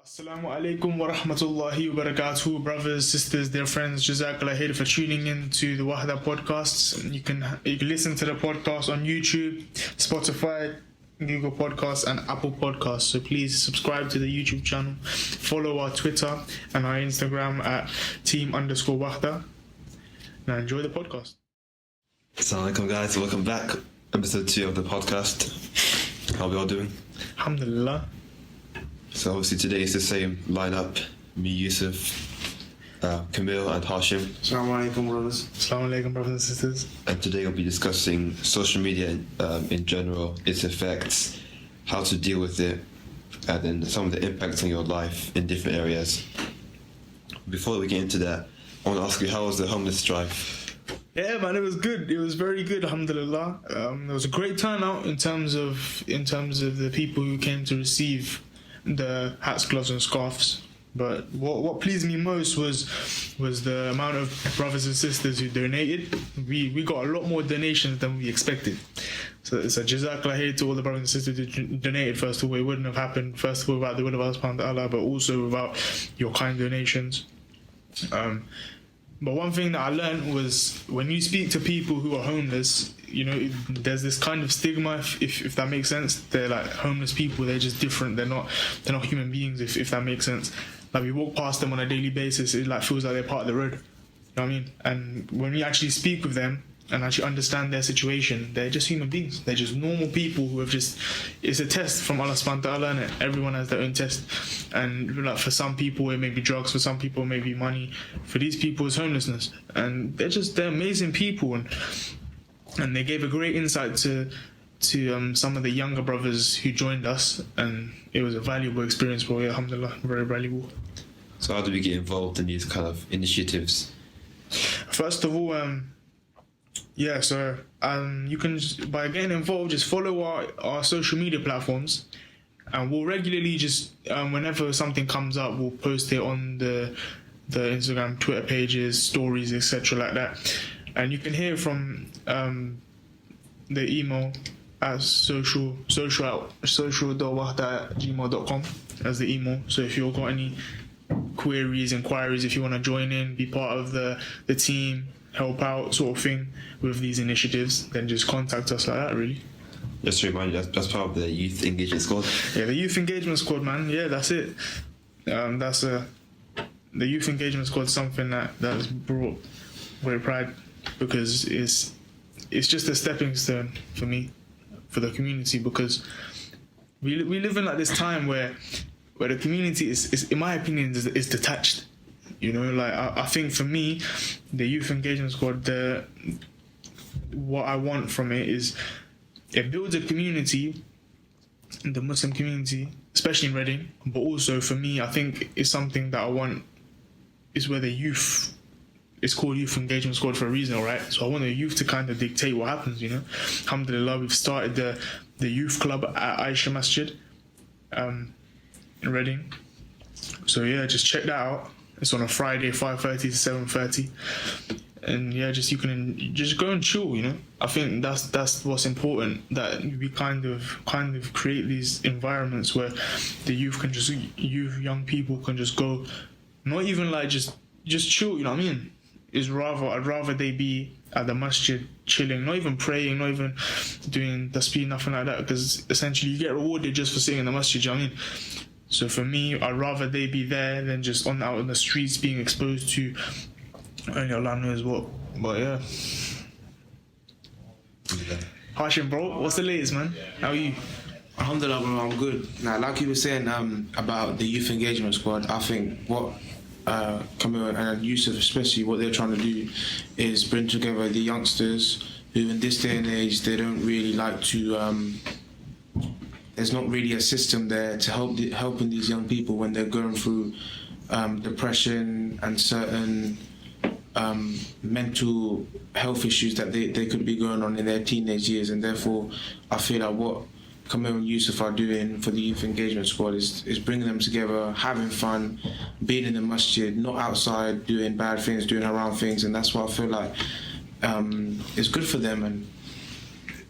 Assalamu alaikum wa rahmatullahi wa barakatuh, brothers, sisters, dear friends. Jazakallah khair for tuning in to the Wahda podcasts. You can listen to the podcast on YouTube, Spotify, Google Podcasts, and Apple Podcasts. So please subscribe to the YouTube channel, follow our Twitter and our Instagram at team_Wahda. Now enjoy the podcast. Assalamu alaikum, guys. Welcome back. Episode 2 of the podcast. How we all doing? Alhamdulillah. So obviously today is the same lineup. Me, Yusuf, Camille and Hashim. Assalamu alaikum, brothers. Assalamu alaikum, brothers and sisters. And today we'll be discussing social media in general, its effects, how to deal with it, and then some of the impacts on your life in different areas. Before we get into that, I want to ask you, how was the homeless drive? Yeah, man, it was good. It was very good, alhamdulillah. There was a great turnout in terms of the people who came to receive the hats, gloves and scarves. But what pleased me most was the amount of brothers and sisters who donated. We got a lot more donations than we expected. So it's a Jazakallah khair to all the brothers and sisters who donated. First of all, it wouldn't have happened, first of all, without the will of Allah subhanahu wa ta'ala, but also without your kind donations. But one thing that I learned was when you speak to people who are homeless, you know, there's this kind of stigma, if that makes sense. They're like homeless people, they're just different, they're not human beings, if that makes sense. Like we walk past them on a daily basis, it like feels like they're part of the road. You know what I mean? And when we actually speak with them and actually understand their situation, they're just human beings. They're just normal people who have just, it's a test from Allah subhanahu wa ta'ala, and everyone has their own test. And like for some people it may be drugs, for some people it may be money, for these people it's homelessness. And they're amazing people, and they gave a great insight to some of the younger brothers who joined us, and it was a valuable experience for you, alhamdulillah, very valuable. So how do we get involved in these kind of initiatives? First of all, you can, by getting involved, just follow our social media platforms, and we'll regularly just, whenever something comes up, we'll post it on the Instagram, Twitter pages, stories, etc. like that. And you can hear from the email at social.wahda@gmail.com as the email. So if you've got any queries, inquiries, if you want to join in, be part of the team, help out sort of thing with these initiatives, then just contact us like that, really. Just to remind you, that's part of the Youth Engagement Squad. Yeah, the Youth Engagement Squad, man. Yeah, that's it. The Youth Engagement Squad is something that's brought great pride, because it's just a stepping stone for me, for the community, because we live in like this time where the community is in my opinion is detached. You know, like I think for me, the Youth Engagement Squad, what I want from it is it builds a community, the Muslim community, especially in Reading, but also for me, I think it's something that I want is where the youth, it's called Youth Engagement Squad for a reason, right? So I want the youth to kind of dictate what happens, you know. Alhamdulillah, we've started the youth club at Aisha Masjid in Reading. So yeah, just check that out. It's on a Friday, 5:30 to 7:30, and yeah, you can just go and chill. You know, I think that's what's important. That we kind of create these environments where the young people can just go, not even like just chill. You know what I mean? I'd rather they be at the masjid chilling, not even praying, not even doing tasbih, nothing like that, because essentially you get rewarded just for sitting in the masjid. You know what I mean? So for me, I'd rather they be there than just out in the streets being exposed to only Allah knows what. But yeah. Hashim, bro, what's the latest, man? How are you? Alhamdulillah, bro, I'm good. Now, like you were saying about the Youth Engagement Squad, I think what Camille and Yusuf especially, what they're trying to do is bring together the youngsters who in this day and age, they don't really like to... there's not really a system there to helping these young people when they're going through depression and certain mental health issues that they could be going on in their teenage years. And therefore, I feel like what Camille and Yusuf are doing for the Youth Engagement Squad is bringing them together, having fun, being in the masjid, not outside doing bad things, doing haram things. And that's what I feel like is good for them, and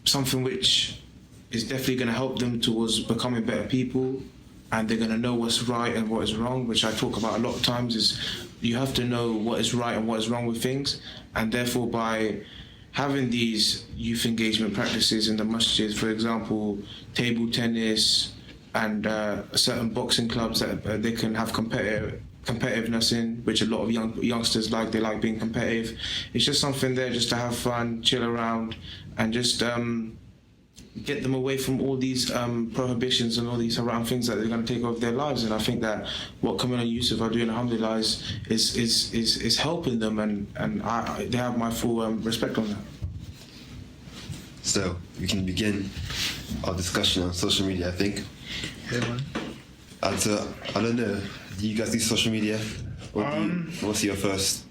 something which is definitely going to help them towards becoming better people, and they're going to know what's right and what is wrong, which I talk about a lot of times. Is you have to know what is right and what is wrong with things, and therefore by having these youth engagement practices in the masjid, for example, table tennis and certain boxing clubs that they can have competitiveness in, which a lot of youngsters like. They like being competitive. It's just something there just to have fun, chill around, and just get them away from all these prohibitions and all these haram things that they're going to take over their lives. And I think that what Kamil and Yusuf are doing, alhamdulillah, is helping them, and they have my full respect on that. So we can begin our discussion on social media, I think. Yeah, man. And I don't know, do you guys do social media? Or what's your first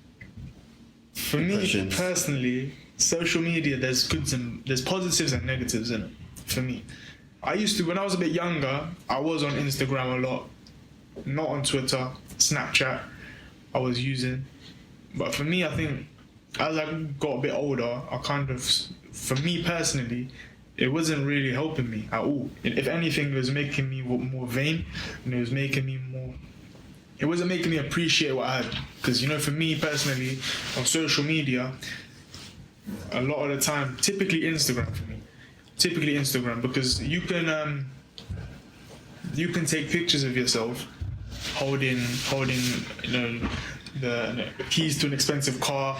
For me impressions? personally, social media, there's positives and negatives in it. For me, I used to, when I was a bit younger, I was on Instagram a lot, not on Twitter. Snapchat I was using, but for me, I think as I got a bit older, I kind of, for me personally, it wasn't really helping me at all. If anything, it was making me more vain, and it was making me more. It wasn't making me appreciate what I had, because for me personally, on social media, a lot of the time, typically Instagram for me, because you can take pictures of yourself holding the keys to an expensive car,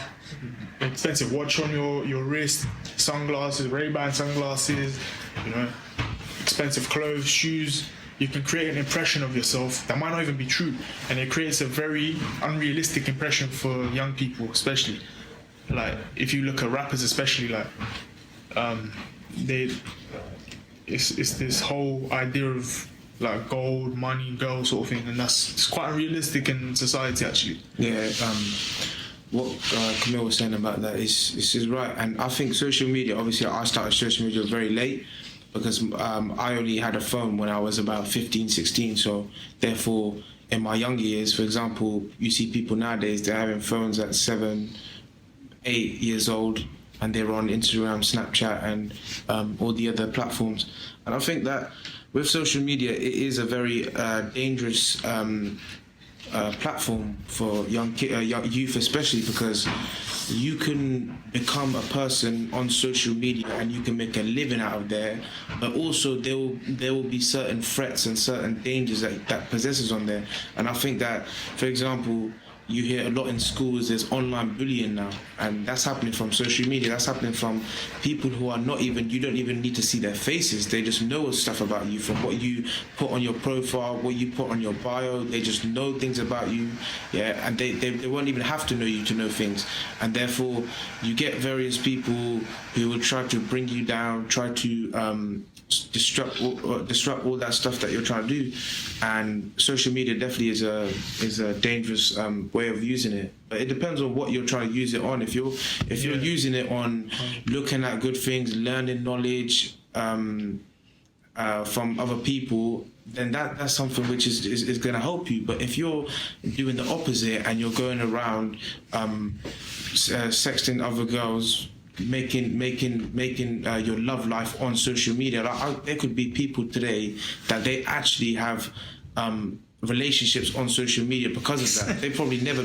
an expensive watch on your wrist, sunglasses, Ray-Ban sunglasses, expensive clothes, shoes. You can create an impression of yourself that might not even be true, and it creates a very unrealistic impression for young people, especially. Like if you look at rappers, especially, like it's this whole idea of like gold, money, girl sort of thing, and it's quite unrealistic in society actually. Yeah, what Kamil was saying about that is right, and I think social media. Obviously, I started social media very late because I only had a phone when I was about 15, 16. So therefore, in my younger years, for example, you see people nowadays, they're having phones at 7, 8 years old, and they're on Instagram, Snapchat, and all the other platforms. And I think that with social media, it is a very dangerous platform for young youth, especially because you can become a person on social media and you can make a living out of there, but also there will be certain threats and certain dangers that possesses on there. And I think that, for example, you hear a lot in schools, there's online bullying now, and that's happening from social media. That's happening from people who are not even, you don't even need to see their faces. They just know stuff about you from what you put on your profile, what you put on your bio. They just know things about you, yeah, and they won't even have to know you to know things. And therefore, you get various people who will try to bring you down, try to disrupt all that stuff that you're trying to do. And social media definitely is a dangerous way of using it, but it depends on what you're trying to use it on. If you're using it on looking at good things, learning knowledge from other people, then that's something which is going to help you. But if you're doing the opposite and you're going around sexting other girls, making your love life on social media, there could be people today that they actually have relationships on social media because of that. They probably never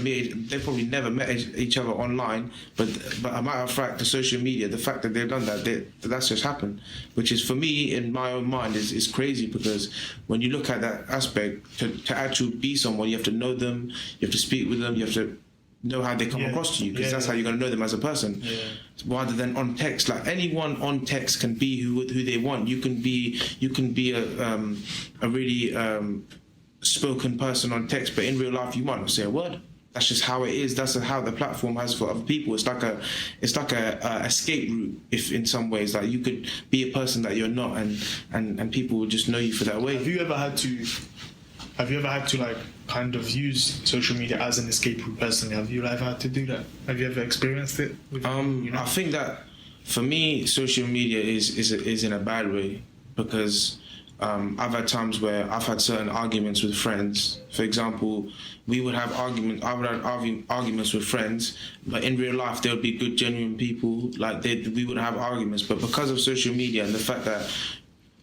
met each other online, but a matter of fact, the social media, the fact that they've done that's just happened, which is, for me, in my own mind, is crazy, because when you look at that aspect, to actually be someone, you have to know them, you have to speak with them, you have to know how they come across to you, because that's how you're going to know them as a person, rather than on text. Like, anyone on text can be who they want. You can be a really spoken person on text, but in real life you might not say a word. That's just how it is. That's how the platform has for other people. It's like a escape route, if in some ways, like you could be a person that you're not, and people will just know you for that way. Have you ever had to like kind of use social media as an escape route personally? Have you ever had to do that? Have you ever experienced it? I think that for me, social media is in a bad way, because I've had times where I've had certain arguments with friends. For example, I would have arguments with friends, but in real life they would be good, genuine people. Like we would have arguments, but because of social media and the fact that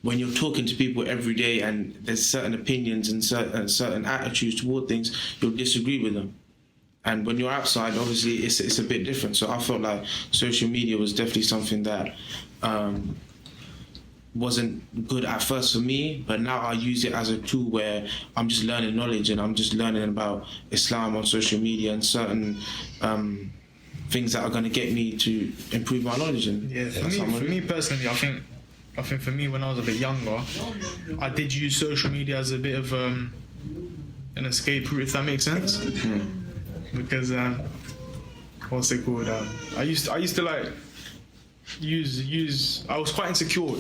when you're talking to people every day and there's certain opinions and certain attitudes toward things, you'll disagree with them. And when you're outside, obviously, it's a bit different. So I felt like social media was definitely something that wasn't good at first for me, but now I use it as a tool where I'm just learning knowledge and I'm just learning about Islam on social media and certain things that are going to get me to improve my knowledge. And Yeah, for me personally, I think for me, when I was a bit younger, I did use social media as a bit of an escape route, if that makes sense. Because what's it called? I used to like use. I was quite insecure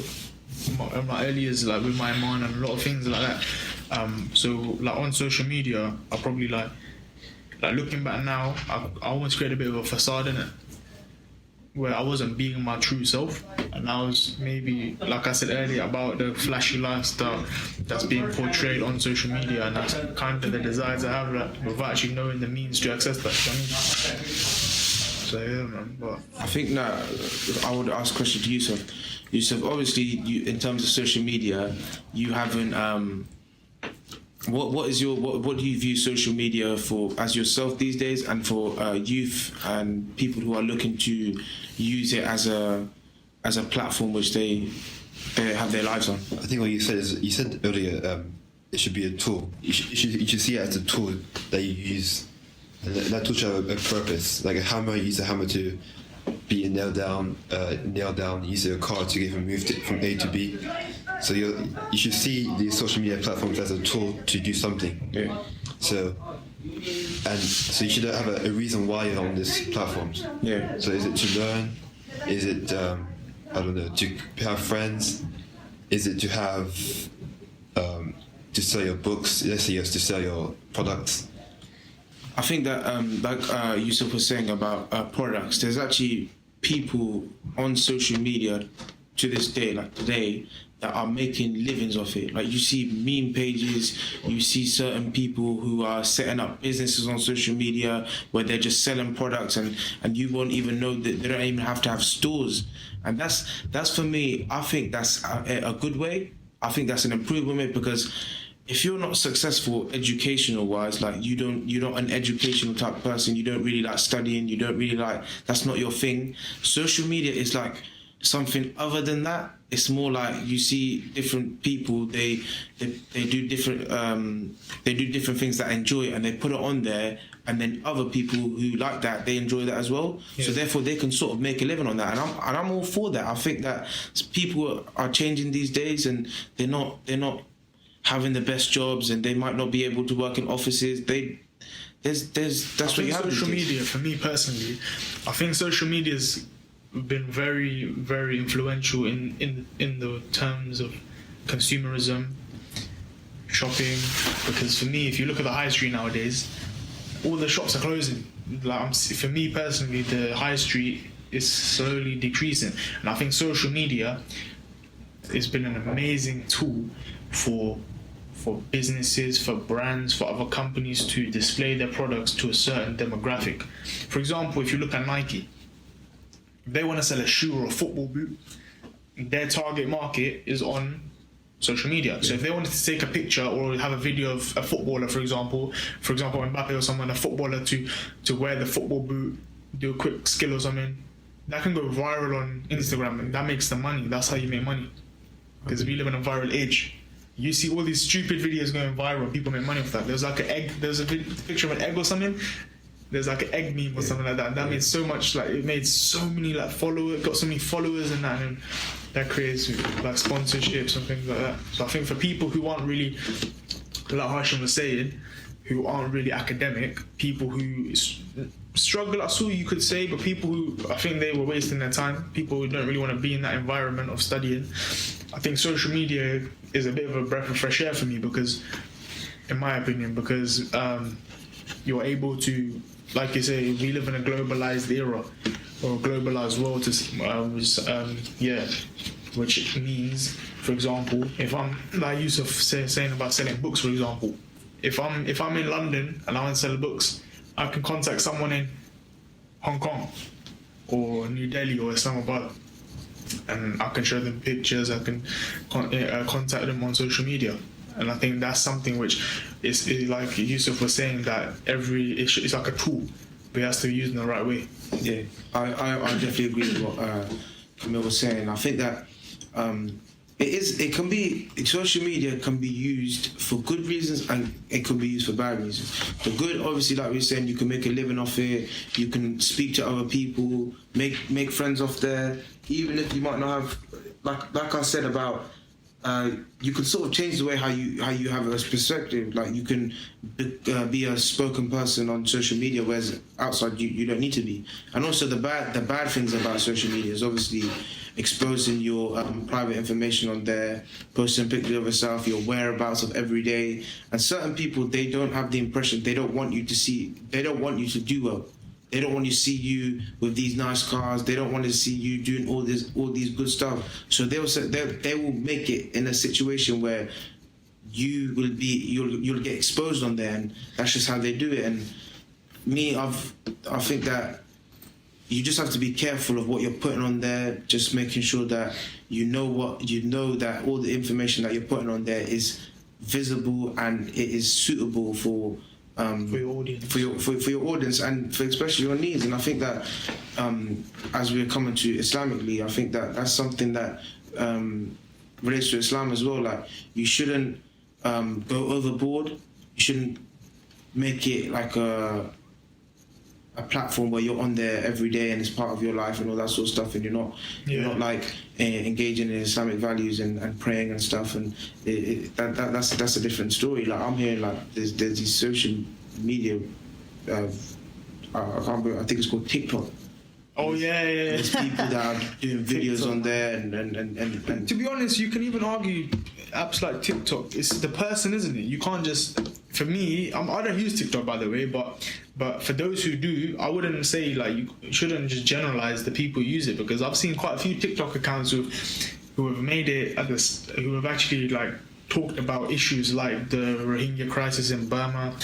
in my early years, like with my mind and a lot of things like that. So like on social media, I probably like looking back now, I almost created a bit of a facade in it, where I wasn't being my true self, and I was maybe, like I said earlier, about the flashy lifestyle that's being portrayed on social media, and that's kind of the desires I have, like, without actually knowing the means to access that. You know what I mean? So yeah, man. But I think now I would ask a question to Yusuf. Yusuf, obviously, you, in terms of social media, you haven't. What do you view social media for as yourself these days, and for youth and people who are looking to use it as a platform which they have their lives on? I think what you said is, you said earlier, it should be a tool. You should see it as a tool that you use, and that tool should have a purpose. Like a hammer, you use a hammer to beat a nail down. Use a car to get moved from A to B. So you should see these social media platforms as a tool to do something. Yeah. So you should have a reason why you're on these platforms. Yeah. So is it to learn? Is it I don't know, to have friends? Is it to have to sell your books? Let's say yes, to sell your products. I think that like Yusuf was saying about products, there's actually people on social media to this day, like today, that are making livings off it. Like you see meme pages, you see certain people who are setting up businesses on social media where they're just selling products, and you won't even know that they don't even have to have stores. And that's for me, I think that's a good way. I think that's an improvement, because if you're not successful educational wise, like you're not an educational type person, you don't really like studying, you don't really like, that's not your thing. Social media is like something other than that. It's more like you see different people, they do different things that I enjoy, and they put it on there, and then other people who like that, they enjoy that as well. Yeah. So therefore they can sort of make a living on that, and I'm all for that. I think that people are changing these days, and they're not having the best jobs, and they might not be able to work in offices. That's what you have. Social media, for me personally, I think social media's been very, very influential in the terms of consumerism, shopping. Because for me, if you look at the high street nowadays, all the shops are closing. Like for me personally, the high street is slowly decreasing, and I think social media has been an amazing tool for businesses, for brands, for other companies to display their products to a certain demographic. For example, if you look at Nike, if they want to sell a shoe or a football boot, their target market is on social media. Yeah. So if they wanted to take a picture or have a video of a footballer, for example Mbappe or someone, a footballer to wear the football boot, do a quick skill or something, that can go viral on Instagram, and that makes the money. That's how you make money. Because we live in a viral age. You see all these stupid videos going viral, people make money off that. There's like an egg, there's a picture of an egg or something. There's like an egg meme or something like that. And that made so much, like it made so many like followers, got so many followers and that, and that creates like sponsorships and things like that. So I think for people who aren't really, like Hashim was saying, who aren't really academic, people who struggle, I saw you could say, but people who, I think they were wasting their time, people who don't really want to be in that environment of studying, I think social media is a bit of a breath of fresh air for me, because, in my opinion, because you're able to, like you say, we live in a globalized era, or a globalized world, which means, for example, if I'm, like Yusuf saying about selling books, for example, if I'm in London and I want to sell books, I can contact someone in Hong Kong or New Delhi or Islamabad, and I can show them pictures. I can contact them on social media. And I think that's something which is like Yusuf was saying, that it's like a tool, but it has to be used in the right way. Yeah, I definitely agree with what Camille was saying. I think that social media can be used for good reasons and it can be used for bad reasons. The good, obviously, like we were saying, you can make a living off it, you can speak to other people, make friends off there, even if you might not have, like I said about, you can sort of change the way how you have a perspective. Like you can be a spoken person on social media, whereas outside you don't need to be. And also the bad things about social media is obviously exposing your private information on there, posting pictures of yourself, your whereabouts of every day. And certain people, they don't have the impression, they don't want you to do well. They don't want to see you with these nice cars. They don't want to see you doing all these good stuff. So they will make it in a situation where you'll get exposed on there, and that's just how they do it. And I think that you just have to be careful of what you're putting on there. Just making sure that you know that all the information that you're putting on there is visible and it is suitable for your audience, for your audience, and for especially your needs. And I think that as we're coming to Islamically, I think that that's something that relates to Islam as well. Like you shouldn't go overboard. You shouldn't make it like a platform where you're on there every day and it's part of your life and all that sort of stuff, and you're not like engaging in Islamic values and praying and stuff, and that's a different story. Like I'm hearing like there's these social media, I think it's called TikTok. Oh yeah. There's people that are doing videos TikTok on there and to be honest, you can even argue apps like TikTok, it's the person, isn't it? You can't just, for me, I don't use TikTok by the way, but for those who do, I wouldn't say like you shouldn't just generalize the people who use it, because I've seen quite a few TikTok accounts who have made it who have actually like talked about issues like the Rohingya crisis in Burma,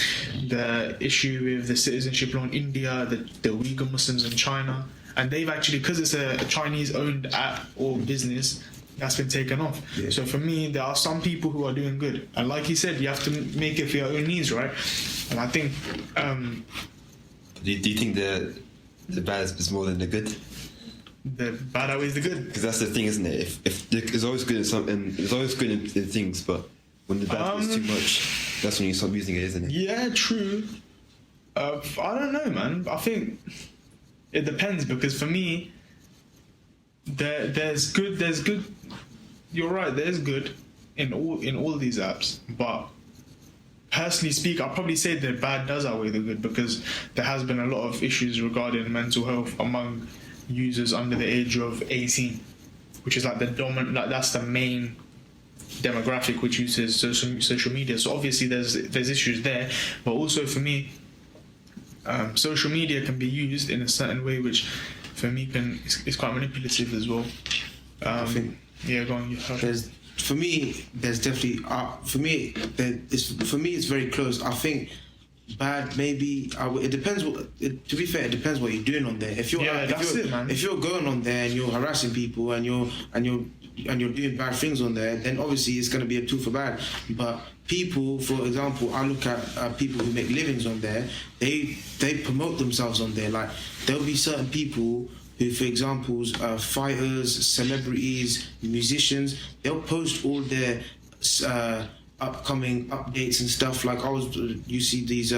the issue with the citizenship law in India, the Uyghur Muslims in China, and they've actually, because it's a Chinese-owned app or business, that's been taken off. Yeah. So for me, there are some people who are doing good, and like you said, you have to make it for your own needs, right? And I think. Do you think the bad is more than the good? The bad outweighs the good. Because that's the thing, isn't it? If there's always good in something, there's always good in things, but when the bad is too much, that's when you stop using it, isn't it? Yeah, true. I don't know, man. I think it depends, because for me, there's good. You're right. There's good in all these apps, but personally speaking, I'll probably say the bad does outweigh the good, because there has been a lot of issues regarding mental health among users under the age of 18, which is like the dominant, like that's the main demographic which uses social media. So obviously there's issues there, but also for me, social media can be used in a certain way which for me is quite manipulative as well. I think go on. For me, there's definitely for me it's very close. I think bad, maybe it depends. To be fair, it depends what you're doing on there. If you're going on there and you're harassing people and you're doing bad things on there, then obviously it's going to be a tool for bad. But people, for example, I look at people who make livings on there. They promote themselves on there. Like there'll be certain people who, for example, fighters, celebrities, musicians, they'll post all their upcoming updates and stuff. Like you see these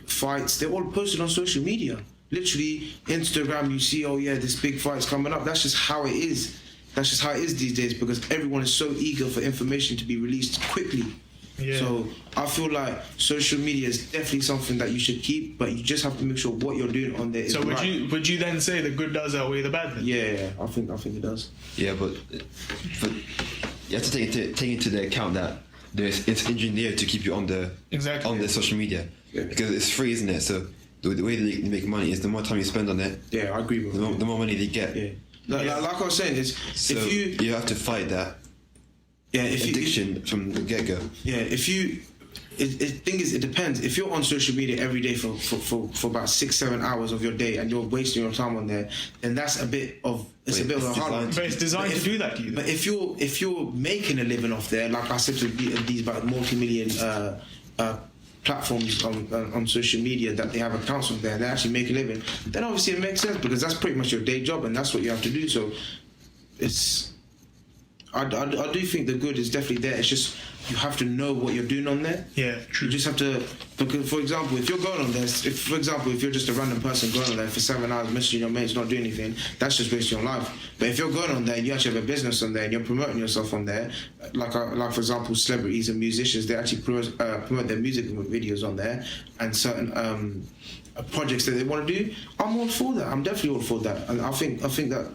fights, they're all posted on social media. Literally, Instagram, you see, oh yeah, this big fight's coming up. That's just how it is. That's just how it is these days, because everyone is so eager for information to be released quickly. Yeah. So I feel like social media is definitely something that you should keep, but you just have to make sure what you're doing on there is right. So would you then say the good does outweigh the bad then? Yeah, I think it does. Yeah, but you have to take into the account that it's engineered to keep you on the social media, because it's free, isn't it? So the way they make money is the more time you spend on it. Yeah, I agree with the more money they get. Yeah. Like I was saying, so if you have to fight that. Yeah, addiction from the get-go. Yeah, thing is, it depends. If you're on social media every day for about 6-7 hours of your day and you're wasting your time on there, then that's a bit of it's a bit of a hard one. But it's designed to do that to you. But if you're making a living off there, like I said, to these about multi-million platforms on social media that they have accounts on there, they actually make a living, then obviously it makes sense, because that's pretty much your day job and that's what you have to do. So I do think the good is definitely there. It's just you have to know what you're doing on there. Yeah, true. You just have to, because for example, if you're going on there, if you're just a random person going on there for 7 hours, messaging your mates, not doing anything, that's just wasting your life. But if you're going on there and you actually have a business on there and you're promoting yourself on there, like for example, celebrities and musicians, they actually promote their music videos on there and certain projects that they want to do. I'm all for that. I'm definitely all for that, and I think that.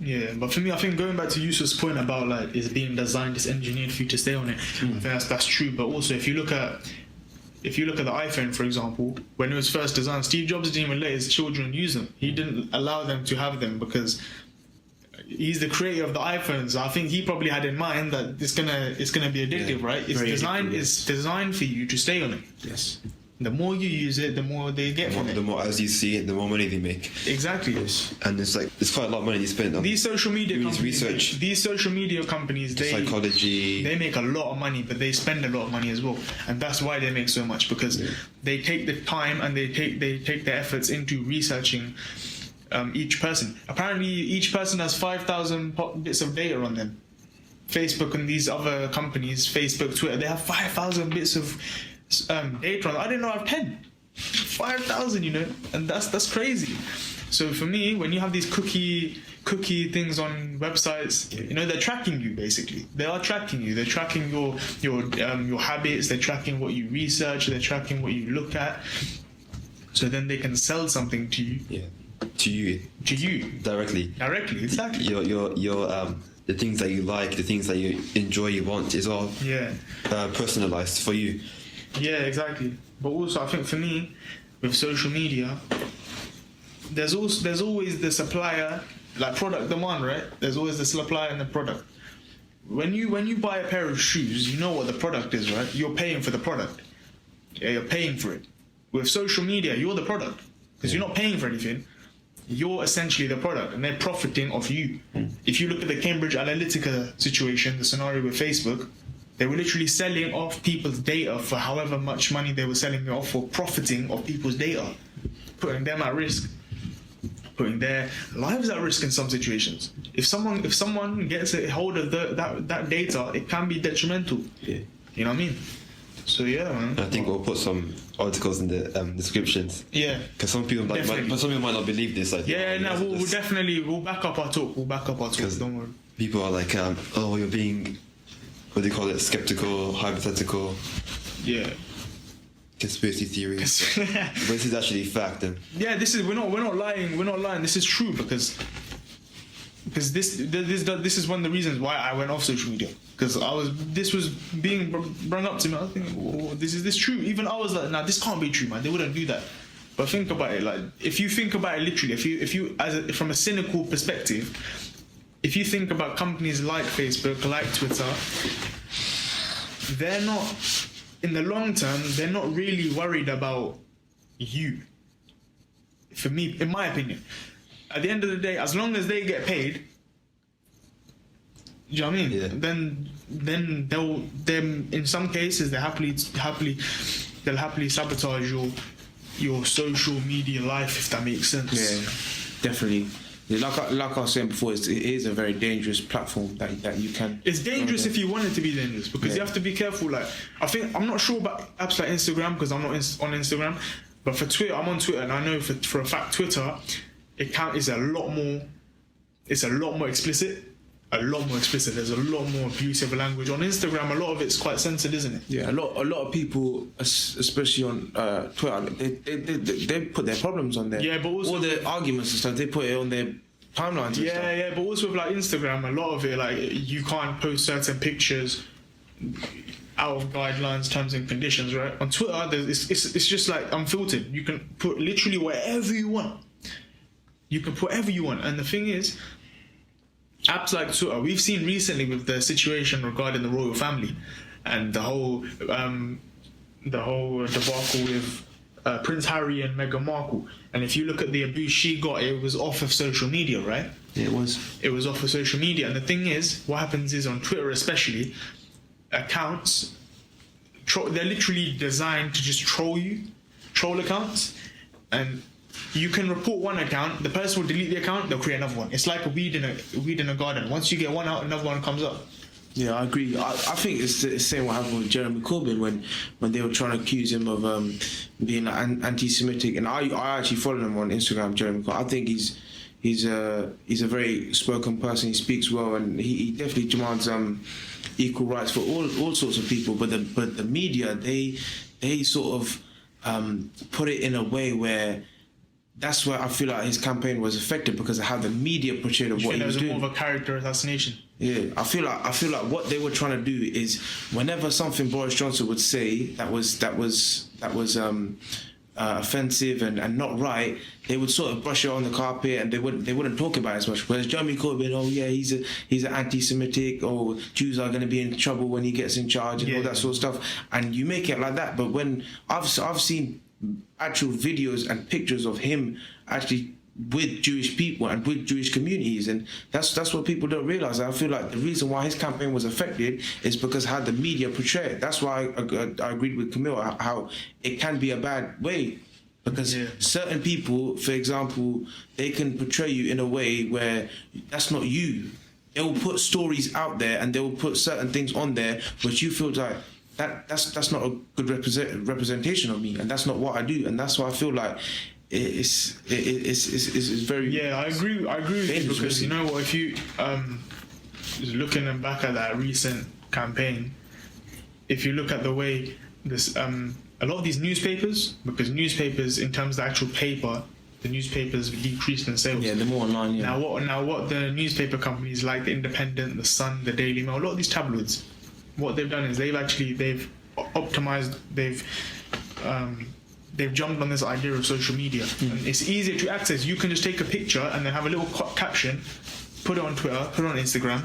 Yeah, but for me, I think going back to Yusuf's point about like it's being designed, it's engineered for you to stay on it. I think that's true. But also, if you look at the iPhone, for example, when it was first designed, Steve Jobs didn't even let his children use them. He didn't allow them to have them because he's the creator of the iPhones. I think he probably had in mind that it's gonna be addictive, right? It's designed for you to stay on it. Yes. The more you use it, the more they get from it. The more as you see it, the more money they make. Exactly. And it's quite a lot of money you spend on these social media companies. Research. These social media companies, psychology. They make a lot of money, but they spend a lot of money as well, and that's why they make so much, because they take the time and they take their efforts into researching each person. Apparently, each person has 5,000 bits of data on them. Facebook and these other companies, Facebook, Twitter, they have 5,000 bits of data on. I didn't know I have 10. 5,000, and that's crazy. So for me, when you have these cookie things on websites, they're tracking you basically. They are tracking you. They're tracking your habits. They're tracking what you research. They're tracking what you look at. So then they can sell something to you. Yeah. To you. Directly, exactly. Your the things that you like, the things that you enjoy, you want, is all personalized for you. Yeah, exactly. But also, I think for me, with social media, there's always the supplier, like product demand, right? There's always the supplier and the product. When you buy a pair of shoes, you know what the product is, right? You're paying for the product. Yeah, you're paying for it. With social media, you're the product, because you're not paying for anything. You're essentially the product, and they're profiting off you. If you look at the Cambridge Analytica situation, the scenario with Facebook, they were literally selling off people's data for however much money they were selling it off for, profiting off people's data, putting them at risk, putting their lives at risk in some situations. If someone gets a hold of that data, it can be detrimental. Yeah. You know what I mean? So yeah, man. I think we'll put some articles in the descriptions. Yeah. Because some people might not believe this. We'll back up our talk. Don't worry. People are like, you're being, what do you call it? Skeptical, hypothetical. Yeah. Conspiracy theories. But this is actually fact. Yeah, we're not lying. We're not lying. This is true because this is one of the reasons why I went off social media, because this was being brought up to me. I was thinking, is this true? Even I was like, nah, this can't be true, man. They wouldn't do that. But think about it, like if you think about it literally, if you from a cynical perspective, if you think about companies like Facebook, like Twitter, they're not, in the long term, they're not really worried about you. For me, in my opinion, at the end of the day, as long as they get paid, do you know what I mean? Yeah. Then they'll in some cases they'll happily sabotage your social media life, if that makes sense. Yeah, definitely. Like I was saying before, it is a very dangerous platform that you can. It's dangerous if you want it to be dangerous, because you have to be careful. Like I'm not sure about apps like Instagram, because I'm not on Instagram, but for Twitter, I'm on Twitter, and I know for a fact Twitter, it's a lot more explicit. There's a lot more abusive language. On Instagram, a lot of it's quite censored, isn't it? Yeah, a lot of people, especially on Twitter, they put their problems on there. Yeah, but also all the arguments and stuff, they put it on their timelines. Yeah, but also with like Instagram, a lot of it, like you can't post certain pictures out of guidelines, terms and conditions, right? On Twitter, it's just like unfiltered. You can put literally whatever you want. And the thing is, apps like Twitter, we've seen recently with the situation regarding the royal family and the whole debacle with Prince Harry and Meghan Markle. And if you look at the abuse she got, it was off of social media, right? Yeah, it was. It was off of social media. And the thing is, what happens is on Twitter especially, accounts, they're literally designed to just troll accounts. And you can report one account, the person will delete the account, they'll create another one. It's like a weed in a garden. Once you get one out, another one comes up. Yeah, I agree. I think it's the same what happened with Jeremy Corbyn when they were trying to accuse him of being like anti-Semitic. And I actually follow him on Instagram, Jeremy Corbyn. I think he's a very spoken person. He speaks well, and he definitely demands equal rights for all sorts of people. But the media, they sort of put it in a way where that's where I feel like his campaign was affected because of how the media portrayed of what he was doing. It was more of a character assassination. Yeah, I feel like what they were trying to do is whenever something Boris Johnson would say that was offensive and not right, they would sort of brush it on the carpet and they wouldn't talk about it as much. Whereas Jeremy Corbyn, oh yeah, he's an anti-Semitic, or Jews are going to be in trouble when he gets in charge and all that sort of stuff, and you make it like that. But when I've seen actual videos and pictures of him actually with Jewish people and with Jewish communities, and that's what people don't realise. I feel like the reason why his campaign was affected is because how the media portray it. That's why I agreed with Camille how it can be a bad way, because certain people, for example, they can portray you in a way where that's not you. They will put stories out there and they will put certain things on there which you feel like that's not a good representation of me, and that's not what I do, and that's why I feel like it's very I agree with you, because you know what, if you looking back at that recent campaign, if you look at the way this a lot of these newspapers, because newspapers in terms of the actual paper, the newspapers decreased in sales. Yeah, they're more online. Yeah. Now what the newspaper companies like the Independent, the Sun, the Daily Mail, a lot of these tabloids, what they've done is they've optimized, they've jumped on this idea of social media. And it's easier to access. You can just take a picture and then have a little caption, put it on Twitter, put it on Instagram.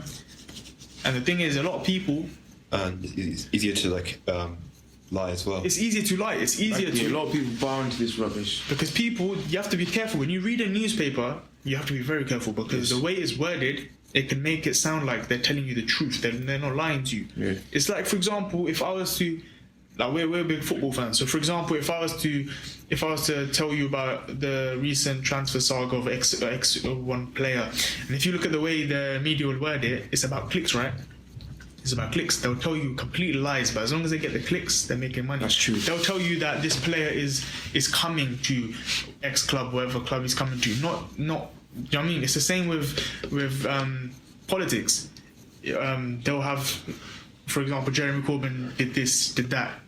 And the thing is, a lot of people, and it's easier to lie as well. It's easier to lie. It's easier to. A lot of people buy into this rubbish. Because people, you have to be careful. When you read a newspaper, you have to be very careful, because the way it's worded, it can make it sound like they're telling you the truth. They're not lying to you. Yeah. It's like, for example, if I was to, like, we're big football fans. So, for example, if I was to tell you about the recent transfer saga of X one player, and if you look at the way the media will word it, it's about clicks, right? It's about clicks. They'll tell you complete lies, but as long as they get the clicks, they're making money. That's true. They'll tell you that this player is coming to X club, whatever club he's coming to. Not. You know what I mean? It's the same with politics. They'll have, for example, Jeremy Corbyn did this, did that.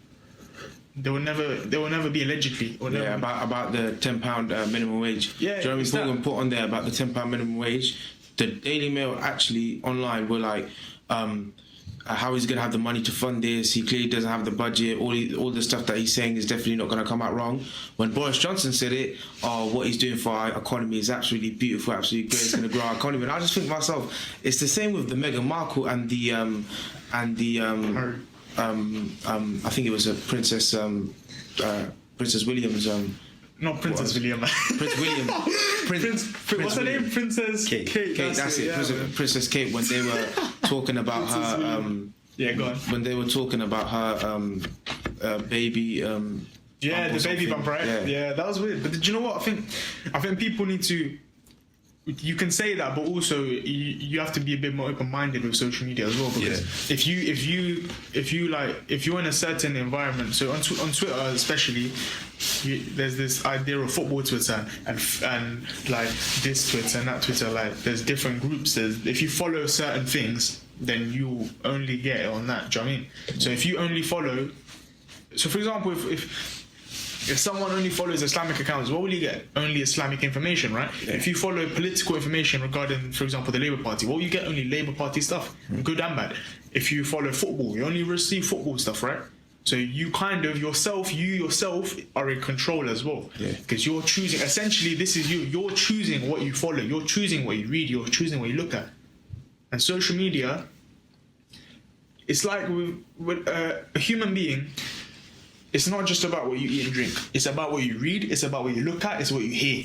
There will never be allegedly. Or never about the £10 minimum wage. Yeah, Jeremy Corbyn put on there about the £10 minimum wage. The Daily Mail actually online were like, how he's going to have the money to fund this. He clearly doesn't have the budget. All the stuff that he's saying is definitely not going to come out wrong. When Boris Johnson said it, what he's doing for our economy is absolutely beautiful, absolutely great. It's going to grow our economy. And I just think to myself, it's the same with the Meghan Markle and the I think it was a Princess William's. Not Princess William. Prince William. What's her name? Princess Kate. That's it. Yeah. Princess Kate. When they were talking about her. Go on. When they were talking about her baby. The baby bump, right? Yeah, that was weird. But do you know what? I think people need to. You can say that, but also you have to be a bit more open-minded with social media as well. Because if you're in a certain environment, so on Twitter especially, there's this idea of football Twitter and like this Twitter and that Twitter. Like there's different groups. If you follow certain things, then you only get it on that. Do you know what I mean? So if you only follow, so for example, if someone only follows Islamic accounts, what will you get? Only Islamic information, right? Yeah. If you follow political information regarding, for example, the Labour Party, what will you get? Only Labour Party stuff, good and bad. If you follow football, you only receive football stuff, right? So you kind of yourself are in control as well. Because you're choosing, essentially this is you're choosing what you follow, you're choosing what you read, you're choosing what you look at. And social media, it's like with a human being, it's not just about what you eat and drink. It's about what you read. It's about what you look at. It's what you hear.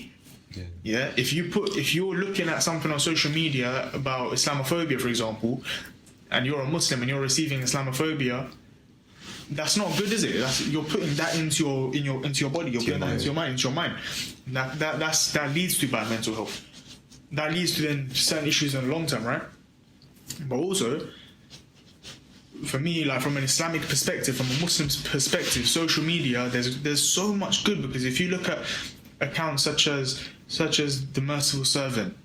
Yeah, if you're looking at something on social media about Islamophobia, for example, and you're a Muslim and you're receiving Islamophobia, that's not good, is it? You're putting that into your body. You're putting that into your mind. That leads to bad mental health. That leads to then certain issues in the long term, right? But also, for me, like from an Islamic perspective, from a Muslim perspective, social media, there's so much good, because if you look at accounts such as the Merciful Servant,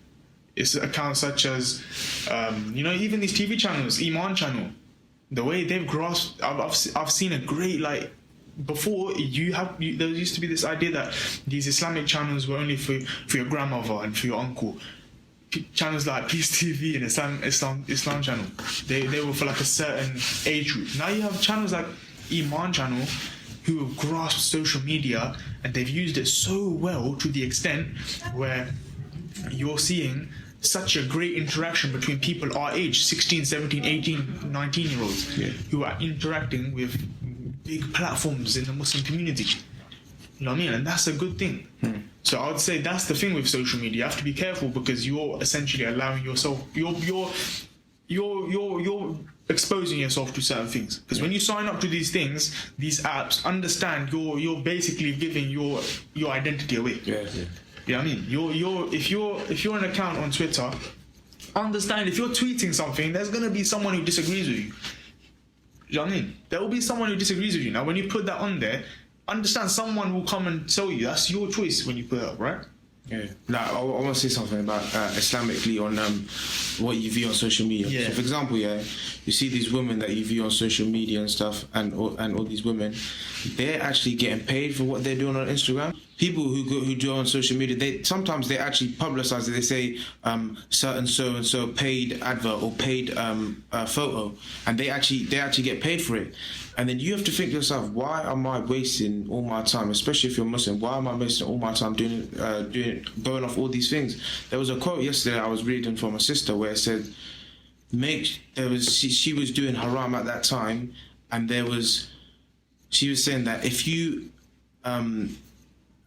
it's accounts such as even these TV channels, Iman channel, the way they've grasped. I've seen a great, like, before there used to be this idea that these Islamic channels were only for your grandmother and for your uncle. Channels like Peace TV and Islam channel, they were for like a certain age group. Now you have channels like Iman channel who have grasped social media, and they've used it so well to the extent where you're seeing such a great interaction between people our age, 16, 17, 18, 19 year olds, who are interacting with big platforms in the Muslim community. You know what I mean? And that's a good thing. So I would say that's the thing with social media. You have to be careful, because you're essentially allowing yourself, you're exposing yourself to certain things. Because when you sign up to these things, these apps, understand you're basically giving your identity away. You know what I mean? If you're an account on Twitter, understand if you're tweeting something, there's gonna be someone who disagrees with you. You know what I mean? There will be someone who disagrees with you. Now, when you put that on there, understand someone will come and tell you. That's your choice when you put it up, right? Yeah. Now, I want to say something about Islamically on what you view on social media. Yeah. So, for example, you see these women that you view on social media and stuff, and all these women, they're actually getting paid for what they're doing on Instagram. People who do on social media, they sometimes actually publicize it. They say certain so and so paid advert or paid photo, and they actually get paid for it. And then you have to think to yourself, why am I wasting all my time, especially if you're Muslim? Why am I wasting all my time going off all these things? There was a quote yesterday I was reading from a sister where it said, she was doing haram at that time, and she was saying that if you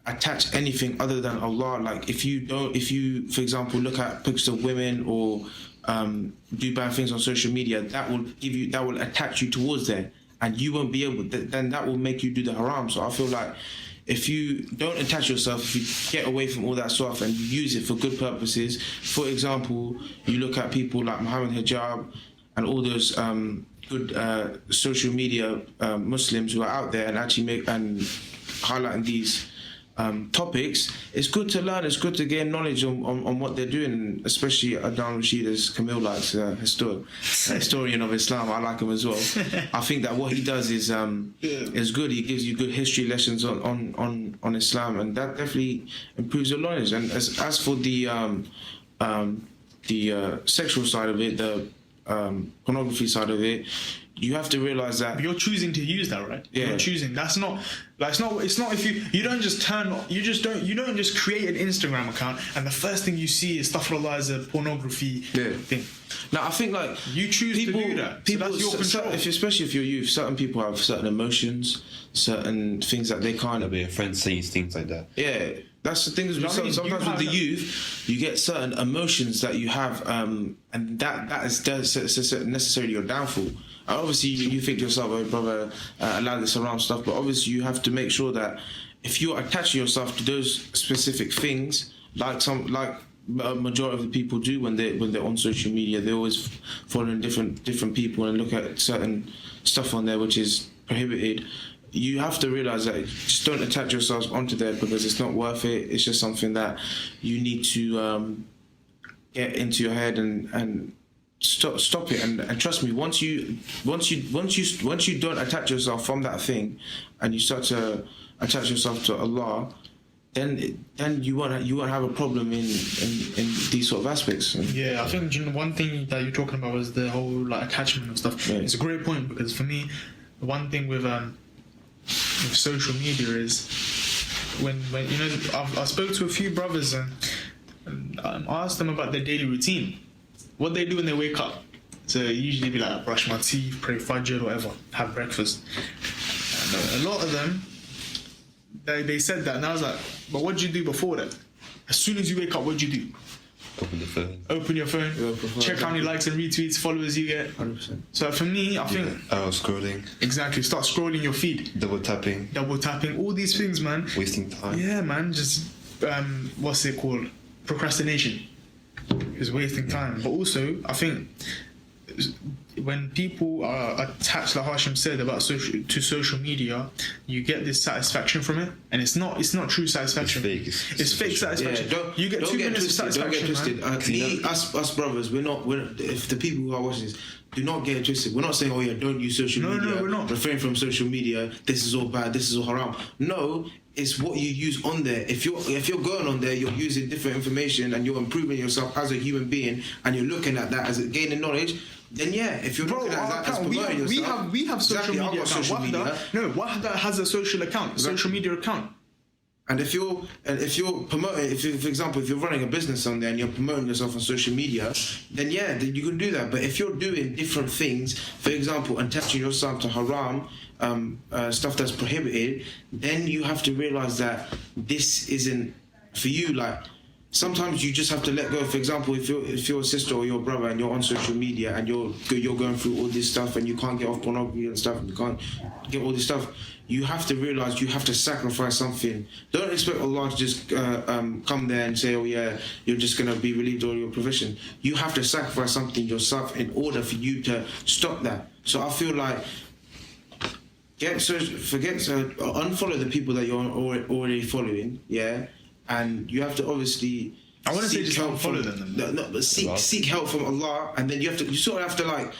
attach anything other than Allah, like if you for example look at pictures of women or do bad things on social media, that will attach you towards there, and you won't be able, then that will make you do the haram. So I feel like if you don't attach yourself, if you get away from all that stuff and you use it for good purposes, for example, you look at people like Muhammad Hijab and all those good social media Muslims who are out there and actually highlighting these topics, it's good to learn, it's good to gain knowledge on what they're doing, especially Adnan Rashid, as Camille likes, historian of Islam. I like him as well. I think that what he does is good. He gives you good history lessons on Islam, and that definitely improves your knowledge. And as for the sexual side of it, the pornography side of it, you have to realize that you're choosing to use that, right? Yeah. You're choosing. It's not if you don't just you don't just create an Instagram account and the first thing you see is astaghfirullah as a pornography thing. Now I think like you choose to do that. People, so that's your control. Especially if you're youth, certain people have certain emotions, certain things that they can't. There'll be a friend saying things like that. Yeah. That's the thing is sometimes with the youth, you get certain emotions that you have, and that is necessarily your downfall. And obviously, you think to yourself, "Oh, brother, allow this around stuff," but obviously, you have to make sure that if you're attaching yourself to those specific things, like a majority of the people do when they're on social media, they always follow different people and look at certain stuff on there which is prohibited. You have to realize that just don't attach yourselves onto there because it's not worth it. It's just something that you need to get into your head and stop it. And trust me, once you don't attach yourself from that thing, and you start to attach yourself to Allah, then you won't have a problem in these sort of aspects. Yeah, I think one thing that you're talking about was the whole like attachment and stuff. Yeah. It's a great point because for me, the one thing with social media is when you know I spoke to a few brothers and I asked them about their daily routine, what they do when they wake up. So usually be like brush my teeth, pray Fajr, whatever, have breakfast. And a lot of them they said that, and I was like, but what did you do before that? As soon as you wake up, what do you do? Open the phone. Open your phone, check how many likes and retweets, followers you get. 100%. So for me, I think Scrolling. exactly. Start scrolling your feed, Double tapping. all these things, man. Wasting time. Yeah, man. Just what's it called? Procrastination is wasting time. But also, I think when people are attached, like Hashim said, about social media, you get this satisfaction from it, and it's not true satisfaction. It's fake. It's fake satisfaction. Yeah, you get 2 minutes of satisfaction. Don't get twisted. Us brothers, we're not. If the people who are watching this, do not get it twisted. We're not saying, oh yeah, don't use social media. No, we're not. Refrain from social media. This is all bad. This is all haram. No. It's what you use on there. If you're going on there, you're using different information and you're improving yourself as a human being, and you're looking at that as a gaining knowledge. Then yeah, if you're looking at that as promoting yourself, we have social media account. Wahda has a social account, social media account. And if you're promoting, for example, if you're running a business on there and you're promoting yourself on social media, then yeah, then you can do that. But if you're doing different things, for example, attaching yourself to haram, stuff that's prohibited, then you have to realize that this isn't for you. Like, sometimes you just have to let go. For example, if you're a sister or your brother and you're on social media and you're going through all this stuff and you can't get off pornography and stuff, and you can't get all this stuff, you have to realize you have to sacrifice something. Don't expect Allah to just come there and say, oh yeah, you're just going to be relieved of your provision. You have to sacrifice something yourself in order for you to stop that. So I feel like unfollow the people that you're already following, yeah, and you have to obviously. I want to say just unfollow them. No, but seek help from Allah, and then you sort of have to like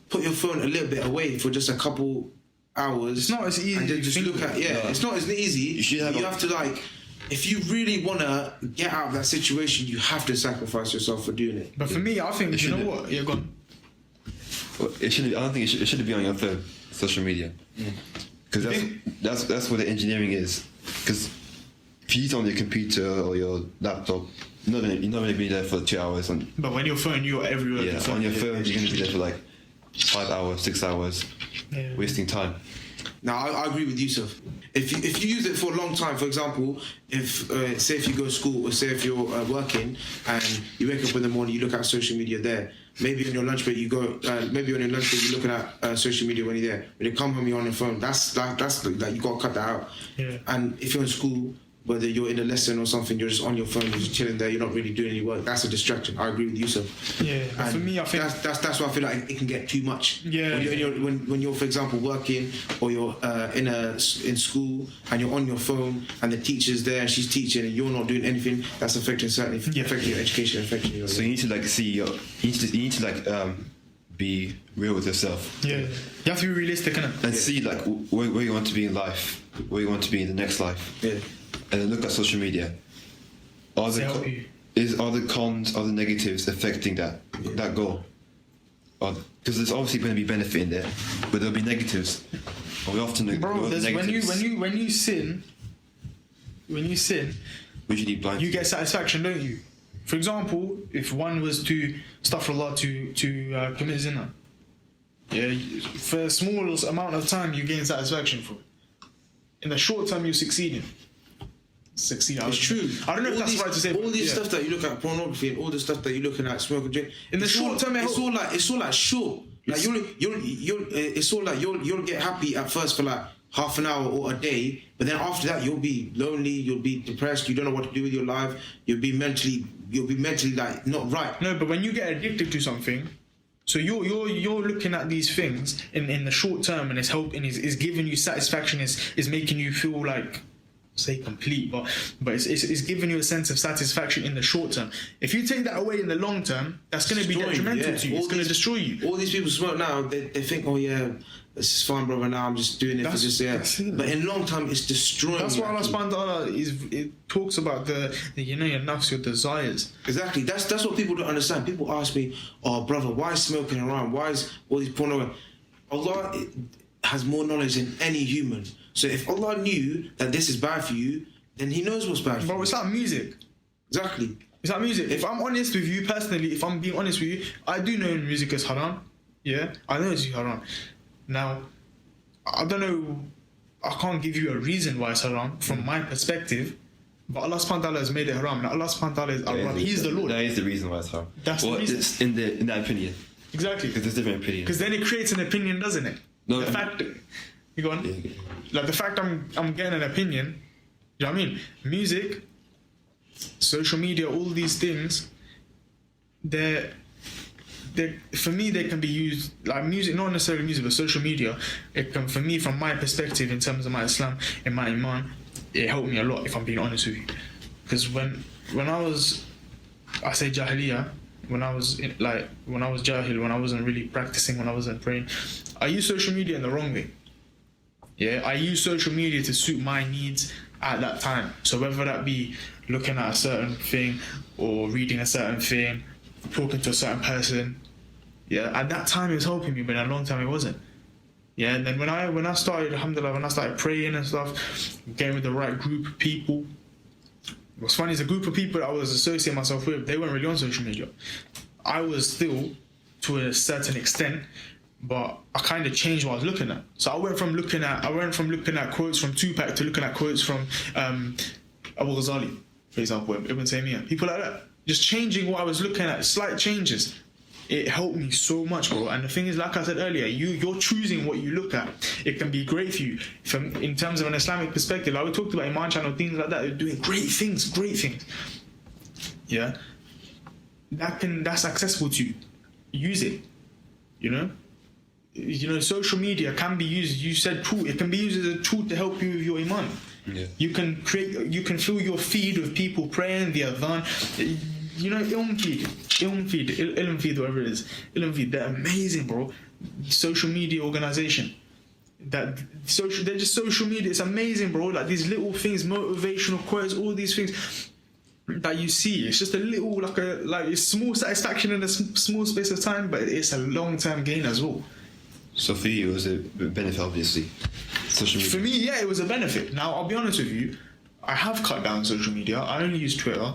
put your phone a little bit away for just a couple hours. It's not as easy. And then just look at it's not as easy. You have to like. If you really want to get out of that situation, you have to sacrifice yourself for doing it. But for me, I think you know what? Yeah, go on. Well, I don't think it shouldn't be on your phone, social media, because that's where the engineering is. Because if you use it on your computer or your laptop, you're not gonna be there for 2 hours. But when your phone, you're everywhere. Yeah, on your phone, you're gonna be there for like 5 hours, 6 hours, wasting time. Now, I agree with Yusuf. If you use it for a long time, for example, say if you go to school or say if you're working and you wake up in the morning, you look at social media there. Maybe on your lunch break you're looking at social media when you're there. When you come home, you're on your phone. That's you gotta cut that out. Yeah. And if you're in school, whether you're in a lesson or something, you're just on your phone, you're just chilling there, you're not really doing any work. That's a distraction. I agree with Yusuf. Yeah, and for me, I think that's why I feel like it can get too much. Yeah. When you're for example working or you're in school and you're on your phone and the teacher's there and she's teaching and you're not doing anything, that's affecting your education, affecting your. So you need to like be real with yourself. Yeah, you have to be realistic, innit? And see like where you want to be in life, where you want to be in the next life. Yeah. And then look at social media. Are the cons, are the negatives affecting that goal? Because there's obviously going to be benefit in there, but there'll be negatives. And we often ignore the negatives. When you sin, usually blind. You get satisfaction, don't you? For example, if one was to astaghfirullah to commit zina, yeah, for a small amount of time you gain satisfaction for it. In the short term, you're succeeding. It's true. I don't know if that's right to say. All this stuff that you look at pornography and all the stuff that you're looking at smoke and drink. In the short term, it's all like short. Like it's all like you'll get happy at first for like half an hour or a day, but then after that you'll be lonely, you'll be depressed, you don't know what to do with your life, you'll be mentally like not right. No, but when you get addicted to something, so you're looking at these things in the short term and it's helping, is giving you satisfaction, is making you feel like, say complete, but it's giving you a sense of satisfaction in the short term. If you take that away in the long term, that's going to be detrimental to you. It's going to destroy you. All these people smoke now, they think, oh yeah, this is fine, brother. Now I'm just doing it for just but in long term, it's destroying. That's why Allah subhanahu wa ta'ala it talks about the your nafs, your desires. Exactly. That's what people don't understand. People ask me, oh brother, why is smoking around? Why is all these porno? Allah has more knowledge than any human. So if Allah knew that this is bad for you, then He knows what's bad for you. But it's like music. Exactly. It's like music. If I'm honest with you personally, if I'm being honest with you, I do know music is haram. Yeah, I know it's haram. Now, I don't know, I can't give you a reason why it's haram from my perspective, But Allah subhanahu wa ta'ala has made it haram. Now Allah subhanahu wa ta'ala is al-Rabb. He's the Lord. That is the reason why it's haram. That's the reason. It's in that opinion. Exactly. Because there's different opinions. Because then it creates an opinion, doesn't it? No. The fact, you go on. Yeah. Like the fact I'm getting an opinion. You know what I mean? Music, social media, all these things. They're for me they can be used like music, not necessarily music, but social media. It can, for me, from my perspective, in terms of my Islam and my Iman, it helped me a lot. If I'm being honest with you, because when I was, I say Jahiliyyah. When I was Jahil, when I wasn't really practicing, when I wasn't praying, I used social media in the wrong way. Yeah, I used social media to suit my needs at that time. So whether that be looking at a certain thing or reading a certain thing, talking to a certain person, yeah, at that time it was helping me, but in a long time it wasn't. Yeah, and then when I started, alhamdulillah, when I started praying and stuff, getting with the right group of people. What's funny is the group of people that I was associating myself with, they weren't really on social media. I was still, to a certain extent, but I kind of changed what I was looking at. So I went from looking at quotes from Tupac to looking at quotes from Abu Ghazali, for example, Ibn Taymiyyah, people like that. Just changing what I was looking at, slight changes. It helped me so much, bro. And the thing is, like I said earlier, you're choosing what you look at. It can be great for you in terms of an Islamic perspective. Like we talked about Iman channel, things like that. They're doing great things. Yeah, that's accessible to you. Use it. You know, social media can be used. You said tool. It can be used as a tool to help you with your Iman. Yeah. You can fill your feed with people praying, the adhan. You know, ilm feed, whatever it is. Ilm feed, they're amazing, bro. Social media organization. They're just social media. It's amazing, bro. Like these little things, motivational quotes, all these things that you see. It's just a little, like a small satisfaction in a small space of time, but it's a long-term gain as well. So for you, it was a benefit, obviously. Social media. For me, yeah, it was a benefit. Now, I'll be honest with you, I have cut down social media. I only use Twitter.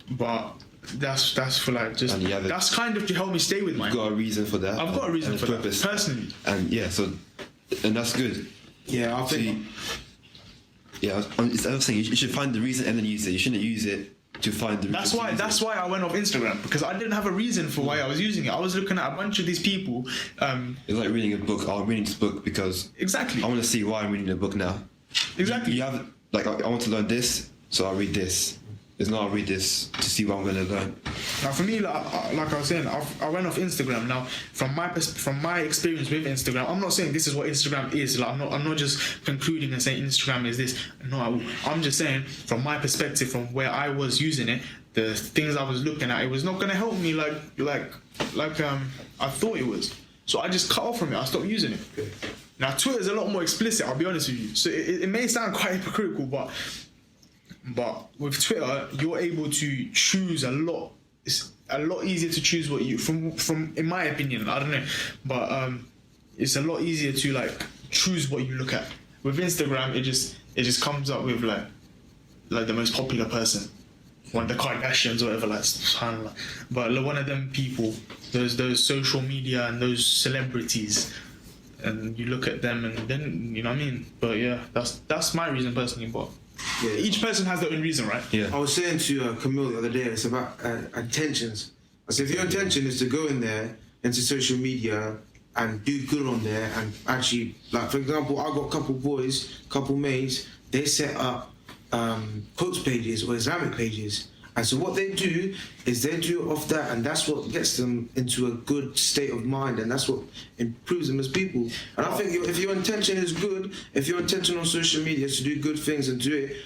But that's for like just that's kind of to help me stay with mine. You've got a reason for that. I've got a reason for purpose. That personally. And that's good. Yeah, I think. It's another thing. You should find the reason and then use it. You shouldn't use it to find the reason. That's why I went off Instagram, because I didn't have a reason for why I was using it. I was looking at a bunch of these people. It's like reading a book. I'm reading this book because exactly. I want to see why I'm reading the book now. Exactly. You have like I want to learn this, so I'll read this. It's not I'll read this to see what I'm going to learn. Now for me, like I was saying, I went off Instagram. Now from my experience with Instagram, I'm not saying this is what Instagram is. Like I'm not just concluding and saying Instagram is this. No, I'm just saying from my perspective, from where I was using it, the things I was looking at, it was not going to help me like I thought it was. So I just cut off from it. I stopped using it. Now Twitter is a lot more explicit. I'll be honest with you. So it may sound quite hypocritical, but with Twitter, you're able to choose a lot. It's a lot easier to choose what you from in my opinion. I don't know, but it's a lot easier to like choose what you look at. With Instagram, it just comes up with like the most popular person, one of the Kardashians or whatever, like subhanallah. But one of them people, those social media and those celebrities, and you look at them and then you know what I mean. But yeah, that's my reason personally, but. Yeah. Each person has their own reason, right? Yeah. I was saying to Camille the other day, it's about intentions. I said, if your intention is to go in there into social media and do good on there, and actually, like for example, I got a couple mates, they set up quotes pages or Islamic pages, and so what they do is they do off that, and that's what gets them into a good state of mind, and that's what improves them as people. And I think if your intention is good, if your intention on social media is to do good things and do it,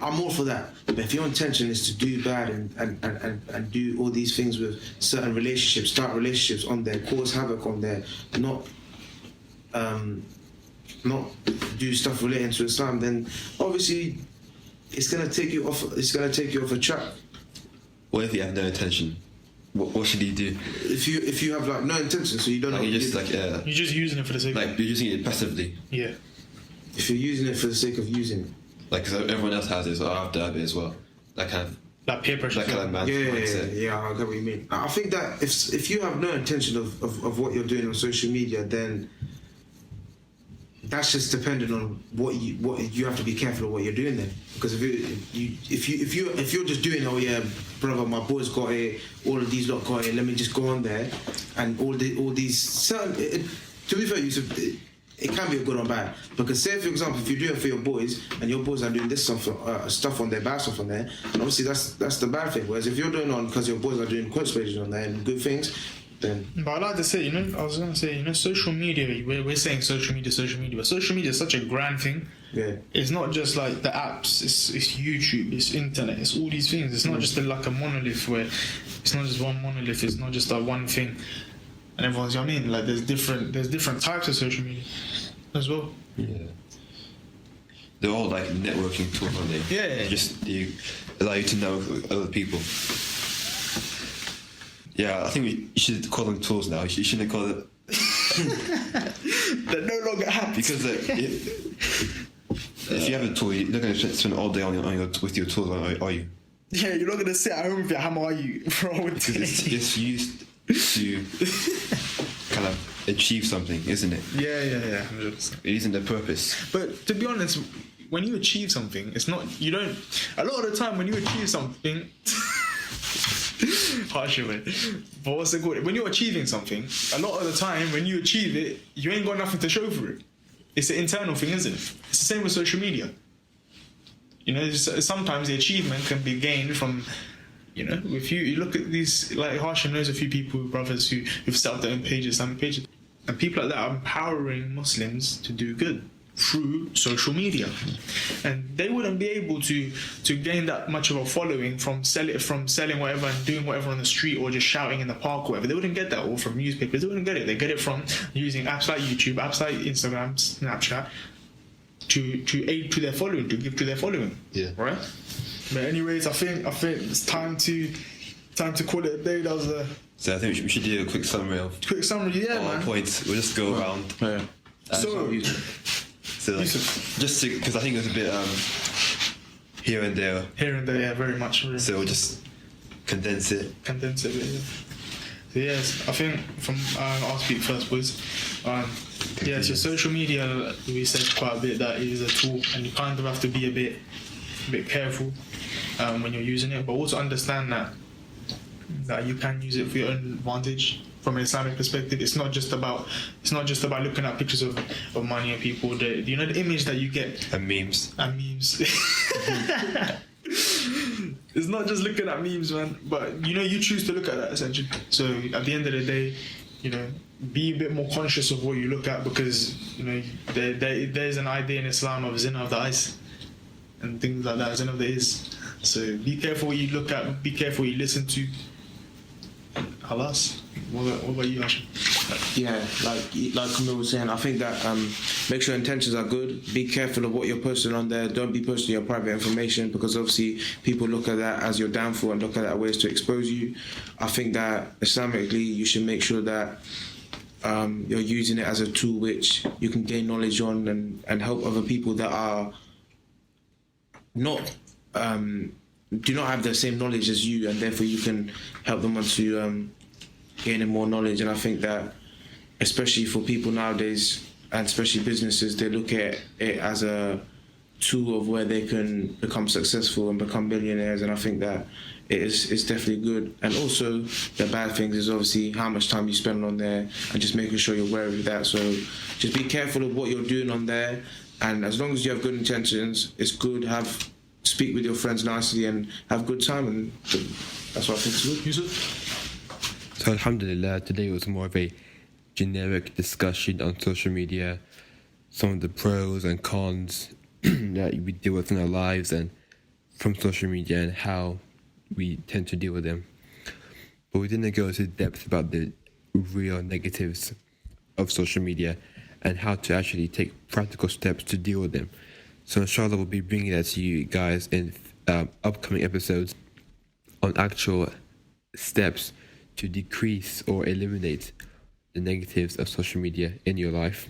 I'm all for that. But if your intention is to do bad and do all these things with certain relationships, start relationships on there, cause havoc on there, not do stuff relating to Islam, then obviously it's gonna take you off a track. What if you have no intention? What should you do? If you have like no intention, so you don't know. You're just using it for the sake. Like you're using it passively. Yeah. If you're using it for the sake of using it. Like so everyone else has it, so I have to have it as well. That kind of. Like peer pressure. That kind of mindset. Yeah, I get what you mean. I think that if you have no intention of what you're doing on social media, then that's just dependent on what you have to be careful of what you're doing then, because if you're just doing, oh yeah, brother, my boy's got it, all of these lot got it, let me just go on there, and all these certain, to be fair, Yusuf, it can be a good or bad, because say for example if you do it for your boys and your boys are doing this stuff on there, bad stuff on there, and obviously that's the bad thing. Whereas if you're doing on because your boys are doing quotes pages on there and good things, then. But I like to say, I was gonna say, social media. We're saying social media, but social media is such a grand thing. Yeah. It's not just like the apps. It's YouTube. It's internet. It's all these things. It's not just like a monolith where it's not just one monolith. It's not just like one thing. And everyone's, you know what I mean? Like there's different types of social media as well. Yeah. They're all like networking tools, aren't they? Yeah. They allow you to know other people. Yeah, I think you should call them tools now. You shouldn't call it. They're no longer apps. Because if you have a tool, you're not going to spend all day with your tools, are you? Yeah, you're not going to sit at home with your hammer, are you? Because it's used to kind of achieve something, isn't it? Yeah, 100%. It isn't the purpose. But to be honest, when you achieve something, it's not, you don't, a lot of the time when you achieve something, harsh way, but what's it called? When you're achieving something, a lot of the time when you achieve it, you ain't got nothing to show for it. It's an internal thing, isn't it? It's the same with social media. Sometimes the achievement can be gained from, if you look at these, like Harsha knows a few people, brothers who've set up their own pages, and people like that are empowering Muslims to do good through social media, and they wouldn't be able to gain that much of a following from selling whatever and doing whatever on the street or just shouting in the park or whatever. They wouldn't get that, or from newspapers. They wouldn't get it. They get it from using apps like YouTube, apps like Instagram, Snapchat to aid to their following, to give to their following. Yeah. Right. But anyways, I think it's time to call it a day. That was a. So I think we should do a quick summary of. Yeah, all man. Points. We'll just go around. Yeah. So just because I think it was a bit here and there. Here and there, yeah, very much. So we'll just condense it. A bit, yeah. So yes, I think from I'll speak first, boys. So social media, we said quite a bit that it is a tool, and you kind of have to be a bit careful when you're using it, but also understand that you can use it for your own advantage. From an Islamic perspective, it's not just about looking at pictures of money and people. The image that you get And memes. It's not just looking at memes, man. But you choose to look at that essentially. So at the end of the day, be a bit more conscious of what you look at, because there's an idea in Islam of zina of the eyes and things like that, zina of the ears. So be careful what you look at. Be careful what you listen to. Halas. What about you, Hashim? Yeah, like Camille was saying, I think that make sure intentions are good. Be careful of what you're posting on there. Don't be posting your private information, because obviously people look at that as your downfall and look at that ways to expose you. I think that Islamically you should make sure that you're using it as a tool which you can gain knowledge on and help other people that are not do not have the same knowledge as you, and therefore you can help them on to gaining more knowledge. And I think that especially for people nowadays, and especially businesses, they look at it as a tool of where they can become successful and become millionaires. And I think that it's definitely good. And also the bad things is obviously how much time you spend on there, and just making sure you're aware of that. So just be careful of what you're doing on there, and as long as you have good intentions, it's good. Speak with your friends nicely and have a good time, and that's what I think is good. Yusuf? So alhamdulillah, today was more of a generic discussion on social media, some of the pros and cons that we deal with in our lives and from social media, and how we tend to deal with them. But we didn't go into depth about the real negatives of social media and how to actually take practical steps to deal with them. So inshallah, we'll be bringing that to you guys in upcoming episodes on actual steps to decrease or eliminate the negatives of social media in your life.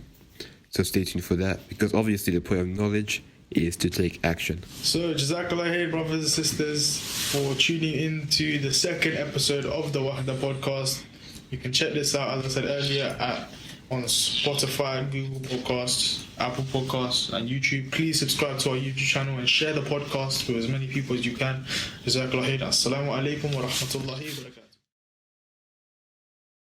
So stay tuned for that, because obviously the point of knowledge is to take action. So Jazakallah khair, brothers and sisters, for tuning in to the second episode of the Wahda podcast. You can check this out, as I said earlier, at on Spotify, Google Podcasts, Apple Podcasts, and YouTube. Please subscribe to our YouTube channel and share the podcast with as many people as you can. Jazakallah khair. Assalamu alaikum wa rahmatullahi wa barakatuh.